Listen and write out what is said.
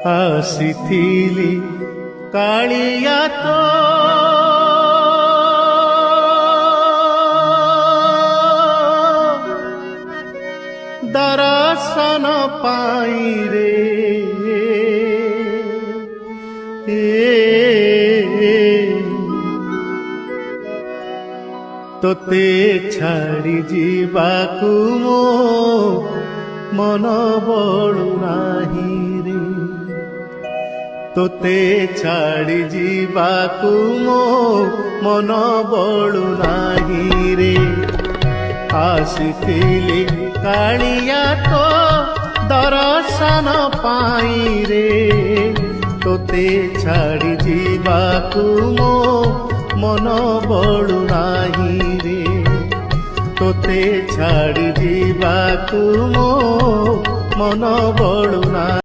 ଆସିଥିଲି କାଳିଆ ତୋ ଦର୍ଶନ ପାଇଁ ରେ ତୋତେ ଛାଡ଼ି ଯିବାକୁ ମୋ ମନ ବଳୁ ନାହିଁ ରେ ତୋତେ ଛାଡ଼ି ଯିବାକୁ ମୋ ମନ ବଳୁ ନାହିଁ ରେ ଆସିଥିଲି କାଳିଆ ତୋ ଦର୍ଶନ ପାଇଁ ରେ ତୋତେ ଛାଡ଼ି ଯିବାକୁ ମୋ ମନ ବଳୁ ନାହିଁ ରେ ତୋତେ ଛାଡ଼ି ଯିବାକୁ ମୋ ମନ ବଳୁ ନାହିଁ।